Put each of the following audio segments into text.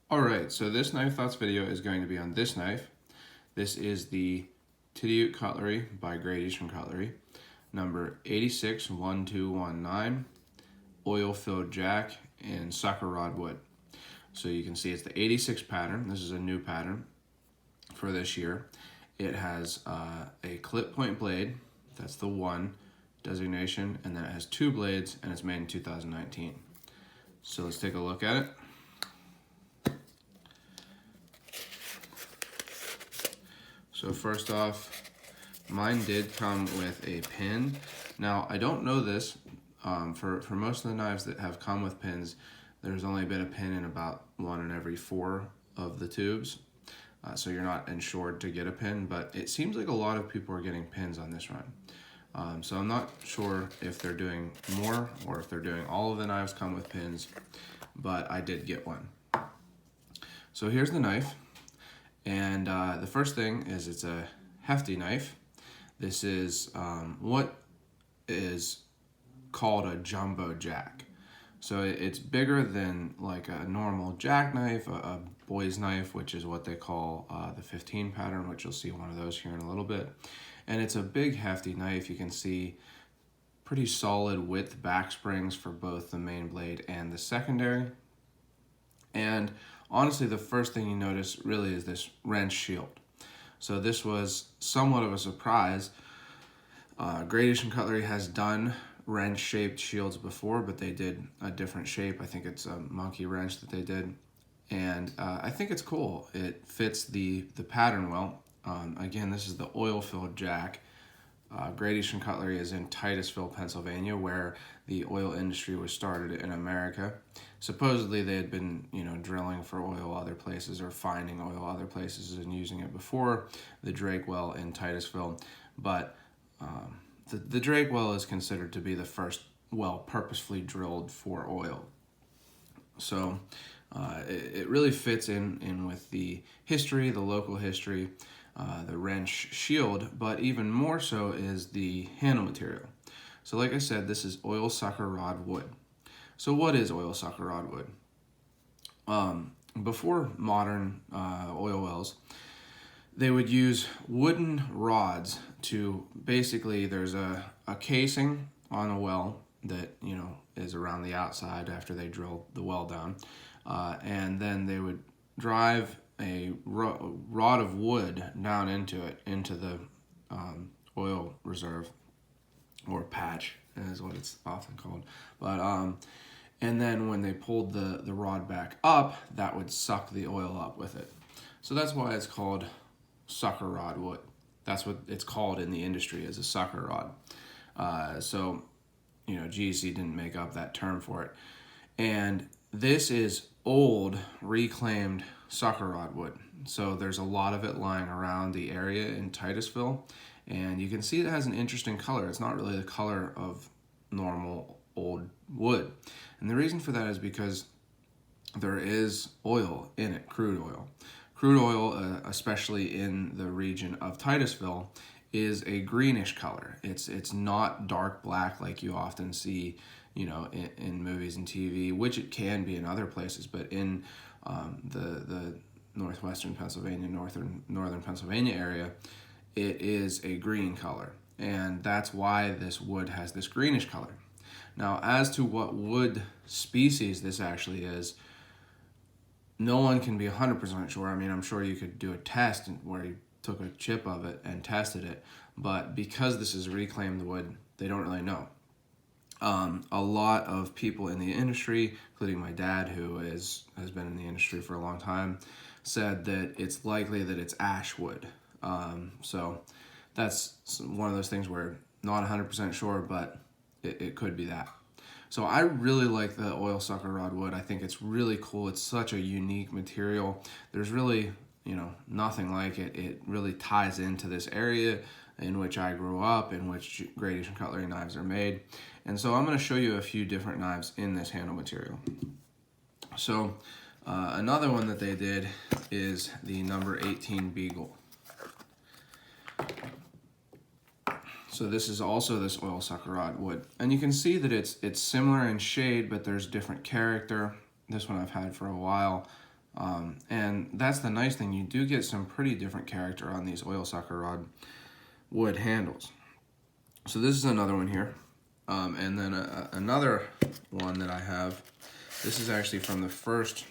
Alright, so this Knife Thoughts video is going to be on this knife. This is the Tidioute Cutlery by Great Eastern Cutlery, number 861219, oil-filled jack in sucker rod wood. So you can see it's the 86 pattern. This is a new pattern for this year. It has a clip point blade, that's the 1 designation, and then it has 2 blades, and it's made in 2019. So let's take a look at it. So first off, mine did come with a pin. Now, I don't know this. For most of the knives that have come with pins, there's only been a pin in about 1 in every 4 of the tubes. So you're not insured to get a pin, but it seems like a lot of people are getting pins on this run. So I'm not sure if they're doing more or if they're doing all of the knives come with pins, but I did get one. So here's the knife. And the first thing is it's a hefty knife. This is what is called a jumbo jack. So it's bigger than like a normal jackknife, a boy's knife, which is what they call the 15 pattern, which you'll see one of those here in a little bit. And it's a big hefty knife. You can see pretty solid width back springs for both the main blade and the secondary. And honestly, the first thing you notice really is this wrench shield. So this was somewhat of a surprise. Great Eastern Cutlery has done wrench-shaped shields before, but they did a different shape. I think it's a monkey wrench that they did. And I think it's cool. It fits the pattern well. Again, this is the oil-filled jack. Great Eastern Cutlery is in Titusville, Pennsylvania, where the oil industry was started in America. Supposedly they had been, drilling for oil other places or finding oil other places and using it before the Drake well in Titusville. But the Drake well is considered to be the first well purposefully drilled for oil. So it really fits in with the history, the local history, the wrench shield, but even more so is the handle material. So like I said, this is oil sucker rod wood. So what is oil sucker rod wood? Before modern oil wells, they would use wooden rods to basically, there's a casing on a well that, is around the outside after they drill the well down. And then they would drive a rod of wood down into it, into the oil reserve, or patch is what it's often called. But and then when they pulled the rod back up, that would suck the oil up with it. So that's why it's called sucker rod wood. That's what it's called in the industry, as a sucker rod. So GEC didn't make up that term for it. And this is old reclaimed sucker rod wood. So there's a lot of it lying around the area in Titusville, and you can see it has an interesting color. It's not really the color of normal old wood. And the reason for that is because there is oil in it, crude oil. Crude oil, especially in the region of Titusville, is a greenish color. It's not dark black like you often see, in movies and TV, which it can be in other places, but in the northwestern Pennsylvania, northern Pennsylvania area, it is a green color, and that's why this wood has this greenish color. Now, as to what wood species this actually is, no one can be 100% sure. I mean, I'm sure you could do a test where you took a chip of it and tested it, but because this is reclaimed wood, they don't really know. A lot of people in the industry, including my dad, who has been in the industry for a long time, said that it's likely that it's ash wood. So that's one of those things where not 100% sure, but it could be that. So I really like the oil sucker rod wood. I think it's really cool. It's such a unique material. There's really, nothing like it. It really ties into this area in which I grew up, in which Great Eastern Cutlery knives are made. And so I'm going to show you a few different knives in this handle material. So another one that they did is the number 18 Beagle. So this is also this oil sucker rod wood. And you can see that it's similar in shade, but there's different character. This one I've had for a while. And that's the nice thing. You do get some pretty different character on these oil sucker rod wood handles. So this is another one here. And then another one that I have, this is actually from the first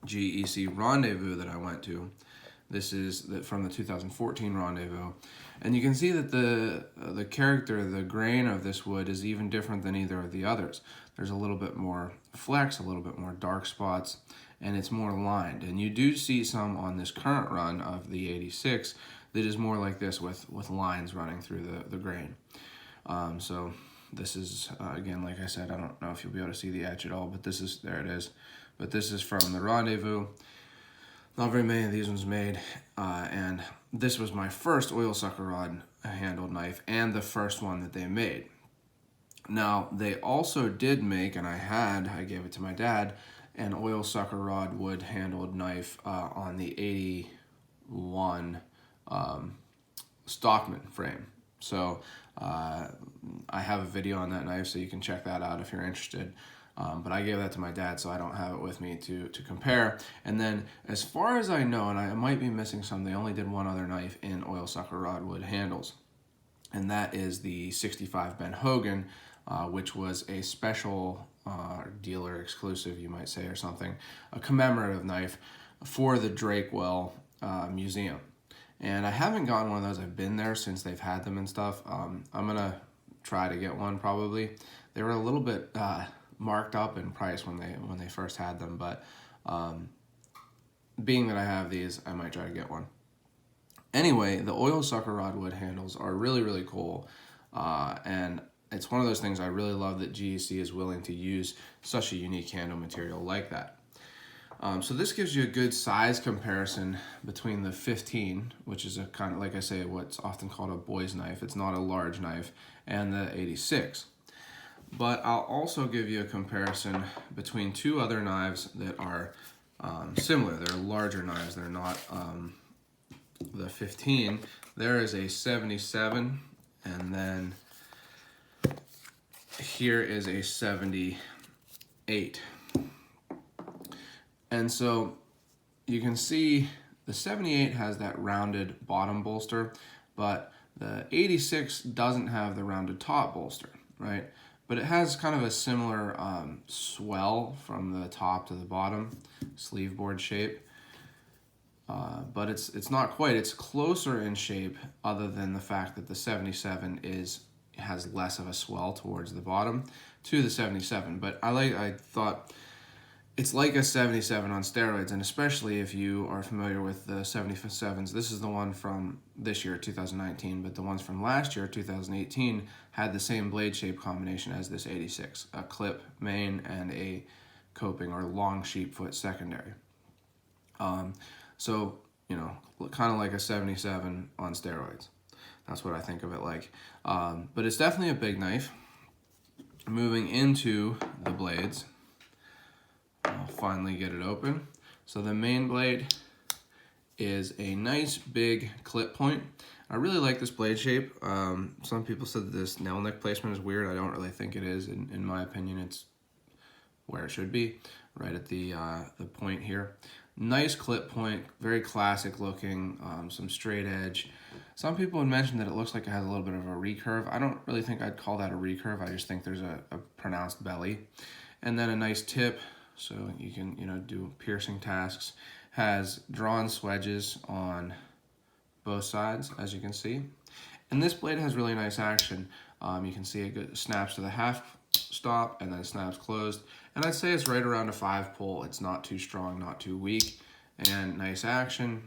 GEC rendezvous that I went to. This is from the 2014 rendezvous. And you can see that the character, the grain of this wood is even different than either of the others. There's a little bit more flex, a little bit more dark spots, and it's more lined. And you do see some on this current run of the 86 that is more like this with lines running through the grain. So this is, again, like I said, I don't know if you'll be able to see the etch at all, but this is, there it is. But this is from the rendezvous. Not very many of these ones made, and this was my first oil sucker rod handled knife and the first one that they made. Now, they also did make, and I gave it to my dad, an oil sucker rod wood handled knife on the 81 Stockman frame. So I have a video on that knife, so you can check that out if you're interested. But I gave that to my dad, so I don't have it with me to compare. And then, as far as I know, and I might be missing some, they only did one other knife in oil sucker rod wood handles. And that is the 65 Ben Hogan, which was a special dealer exclusive, you might say, or something, a commemorative knife for the Drakewell Museum. And I haven't gotten one of those. I've been there since they've had them and stuff. I'm gonna try to get one probably. They were a little bit marked up in price when they first had them, but being that I have these, I might try to get one. Anyway, the oil sucker rod wood handles are really, really cool, and it's one of those things I really love that GEC is willing to use such a unique handle material like that. So this gives you a good size comparison between the 15, which is a kind of, like I say, what's often called a boy's knife. It's not a large knife, and the 86. But I'll also give you a comparison between two other knives that are similar. They're larger knives. They're not the 15. There is a 77, and then here is a 78. And so you can see the 78 has that rounded bottom bolster, but the 86 doesn't have the rounded top bolster, right? But it has kind of a similar swell from the top to the bottom, sleeve board shape. But it's not quite. It's closer in shape, other than the fact that the 77 has less of a swell towards the bottom to the 77. But I thought it's like a 77 on steroids, and especially if you are familiar with the 77s. This is the one from this year, 2019, but the ones from last year, 2018, had the same blade shape combination as this 86, a clip main and a coping or long sheep foot secondary. So, you know, kind of like a 77 on steroids. That's what I think of it like. But it's definitely a big knife. Moving into the blades, I'll finally get it open. So the main blade is a nice big clip point. I really like this blade shape. Some people said that this nail nick placement is weird. I don't really think it is. In my opinion, it's where it should be, right at the point here. Nice clip point, very classic looking, some straight edge. Some people had mentioned that it looks like it has a little bit of a recurve. I don't really think I'd call that a recurve. I just think there's a pronounced belly. And then a nice tip, so you can, you know, do piercing tasks. Has drawn swedges on both sides, as you can see. And this blade has really nice action. You can see it snaps to the half stop and then snaps closed. And I'd say it's right around a 5 pull. It's not too strong, not too weak, and nice action.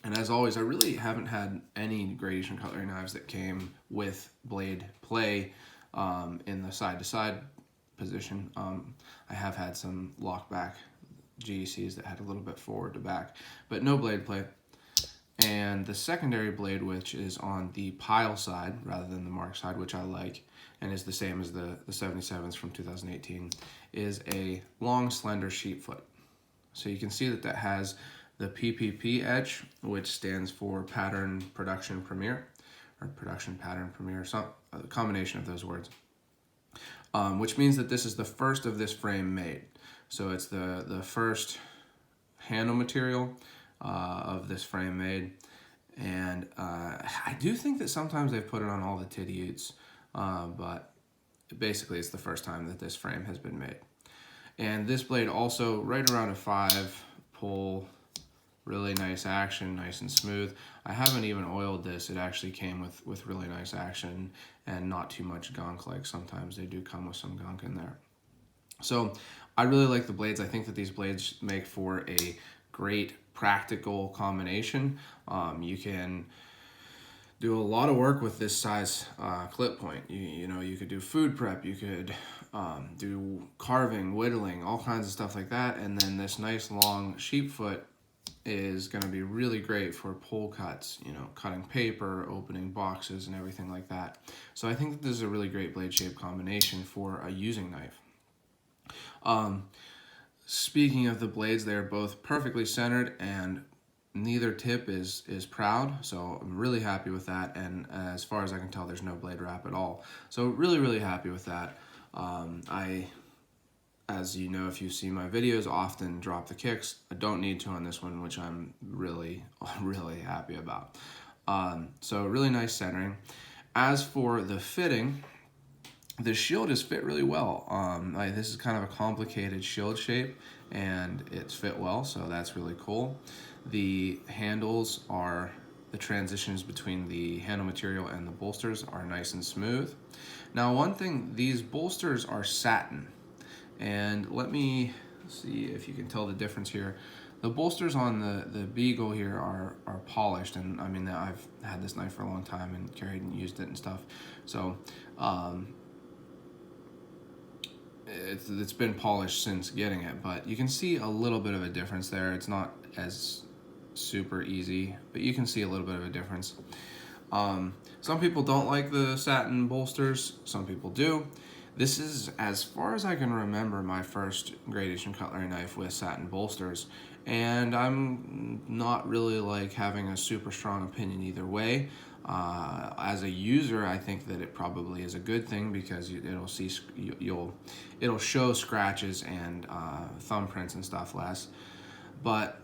And as always, I really haven't had any gradation cutlery knives that came with blade play in the side-to-side position. I have had some lockback GECs that had a little bit forward to back, but no blade play. And the secondary blade, which is on the pile side rather than the mark side, which I like, and is the same as the 77s from 2018, is a long, slender sheep foot. So you can see that that has the PPP etch, which stands for Pattern Production Premier, or Production Pattern Premier, a combination of those words, which means that this is the first of this frame made. So it's the first handle material of this frame made. And I do think that sometimes they've put it on all the Tidioutes, but basically it's the first time that this frame has been made. And this blade also right around a 5 pull, really nice action, nice and smooth. I haven't even oiled this. It actually came with really nice action and not too much gunk, like sometimes they do come with some gunk in there. So I really like the blades. I think that these blades make for a great practical combination. You can do a lot of work with this size clip point. You know, you could do food prep, you could do carving, whittling, all kinds of stuff like that. And then this nice long sheep foot is going to be really great for pull cuts, you know, cutting paper, opening boxes, and everything like that. So I think that this is a really great blade shape combination for a using knife. Speaking of the blades, they're both perfectly centered and neither tip is proud, so I'm really happy with that. And as far as I can tell, there's no blade wrap at all. So really happy with that. As you know, if you see my videos, often drop the kicks. I don't need to on this one, which I'm really happy about. So really nice centering. As for the fitting, the shield is fit really well. This is kind of a complicated shield shape, and it's fit well, so that's really cool. The handles are, the transitions between the handle material and the bolsters are nice and smooth. Now, one thing, these bolsters are satin, and let me see if you can tell the difference here. The bolsters on the Beagle here are polished, and I mean, I've had this knife for a long time and carried and used it and stuff, so it's been polished since getting it, but you can see a little bit of a difference there. It's not as super easy, but you can see a little bit of a difference. Some people don't like the satin bolsters, some people do. This is, as far as I can remember, my first gradation cutlery knife with satin bolsters, and I'm not really like having a super strong opinion either way. As a user, I think that it probably is a good thing because it'll show scratches and thumbprints and stuff less. But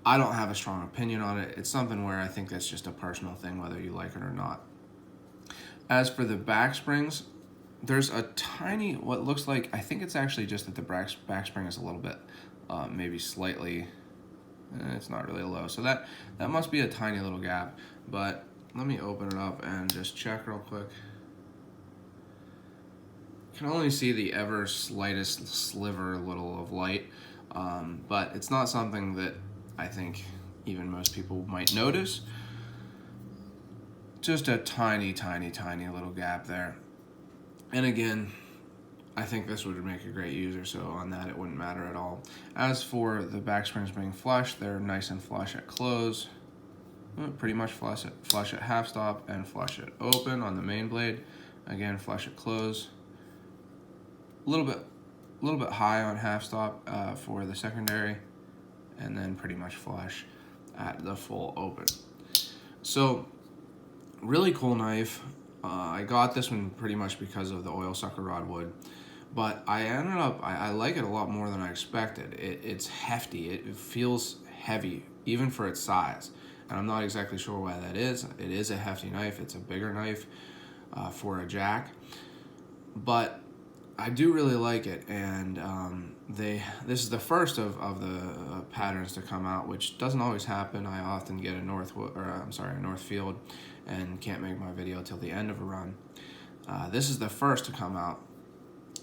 I don't have a strong opinion on it. It's something where I think that's just a personal thing, whether you like it or not. As for the back springs, there's a tiny, what looks like, I think it's actually just that the back spring is a little bit, maybe slightly, it's not really low. So that must be a tiny little gap, but let me open it up and just check real quick. You can only see the ever slightest sliver little of light, but it's not something that I think even most people might notice. Just a tiny little gap there. And again, I think this would make a great user, so on that it wouldn't matter at all. As for the back springs being flush, they're nice and flush at close. Pretty much flush at half stop and flush at open on the main blade. Again, flush at close. A little bit high on half stop for the secondary, and then pretty much flush at the full open. So really cool knife. I got this one pretty much because of the oil sucker rod wood, but I like it a lot more than I expected. It's hefty. It feels heavy even for its size, and I'm not exactly sure why that is. It is a hefty knife. It's a bigger knife for a jack, but I do really like it. And this is the first of the patterns to come out, which doesn't always happen. I often get a Northfield and can't make my video till the end of a run. This is the first to come out,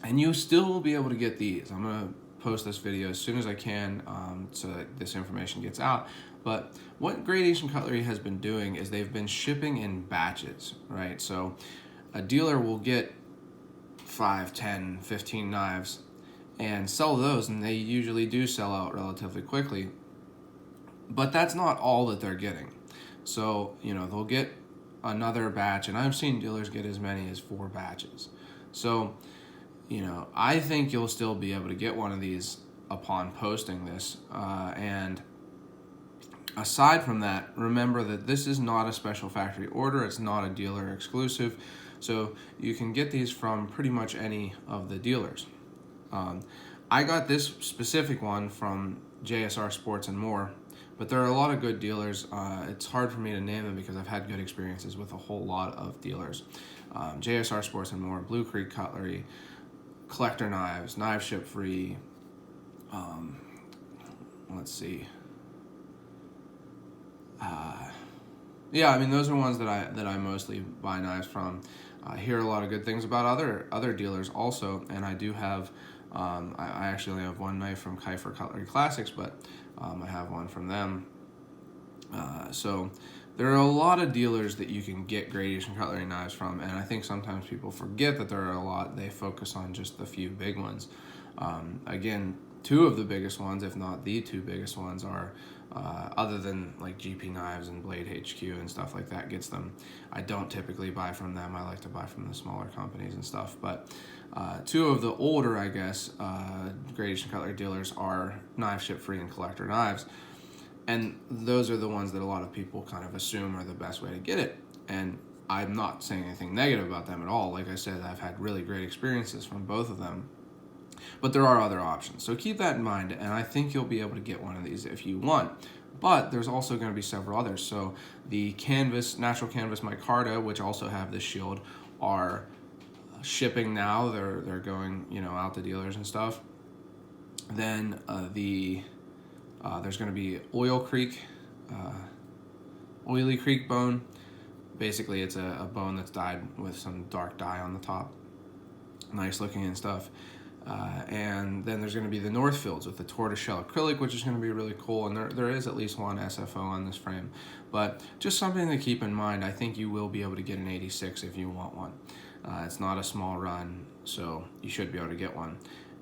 and you still will be able to get these. I'm gonna post this video as soon as I can so that this information gets out. But what Gradation Cutlery has been doing is they've been shipping in batches, right? So a dealer will get 5, 10, 15 knives and sell those, and they usually do sell out relatively quickly, but that's not all that they're getting. So, you know, they'll get another batch, and I've seen dealers get as many as 4 batches. So, you know, I think you'll still be able to get one of these upon posting this, and aside from that, remember that this is not a special factory order. It's not a dealer exclusive, so you can get these from pretty much any of the dealers. I got this specific one from JSR Sports and More. But there are a lot of good dealers. It's hard for me to name them because I've had good experiences with a whole lot of dealers. JSR Sports and More, Blue Creek Cutlery, Collector Knives, Knife Ship Free. Let's see. Yeah, I mean, those are ones that I mostly buy knives from. I hear a lot of good things about other dealers also, and I do have. I actually only have one knife from Kiefer Cutlery Classics, but I have one from them. So there are a lot of dealers that you can get gradation cutlery knives from, and I think sometimes people forget that there are a lot. They focus on just the few big ones. Again, two of the biggest ones, if not the two biggest ones, are other than like GP Knives and Blade HQ and stuff like that gets them. I don't typically buy from them. I like to buy from the smaller companies and stuff. But two of the older, I guess, gradation cutlery dealers are Knife Ship Free and Collector Knives. And those are the ones that a lot of people kind of assume are the best way to get it. And I'm not saying anything negative about them at all. Like I said, I've had really great experiences from both of them. But there are other options. So keep that in mind, and I think you'll be able to get one of these if you want. But there's also going to be several others. So the natural canvas micarta, which also have this shield, are shipping now. They're going, out to dealers and stuff. Then there's going to be Oily Creek bone. Basically, it's a bone that's dyed with some dark dye on the top. Nice looking and stuff. And then there's going to be the Northfields with the tortoiseshell acrylic, which is going to be really cool. And there is at least one SFO on this frame. But just something to keep in mind, I think you will be able to get an 86 if you want one. It's not a small run, so you should be able to get one.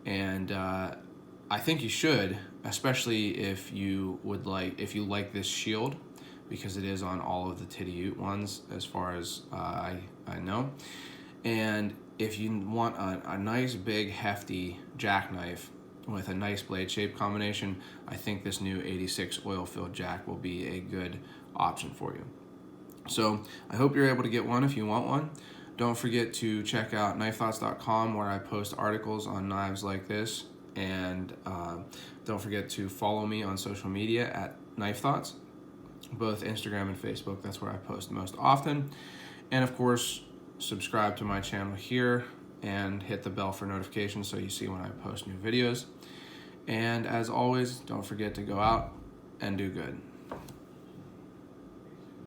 And I think you should, especially if you like this shield, because it is on all of the Tidioute ones as far as I know. And if you want a nice big hefty jackknife with a nice blade shape combination, I think this new 86 oil filled jack will be a good option for you. So I hope you're able to get one if you want one. Don't forget to check out knifethoughts.com, where I post articles on knives like this. And don't forget to follow me on social media at Knife Thoughts, both Instagram and Facebook. That's where I post most often. And of course, subscribe to my channel here and hit the bell for notifications so you see when I post new videos. And as always, don't forget to go out and do good.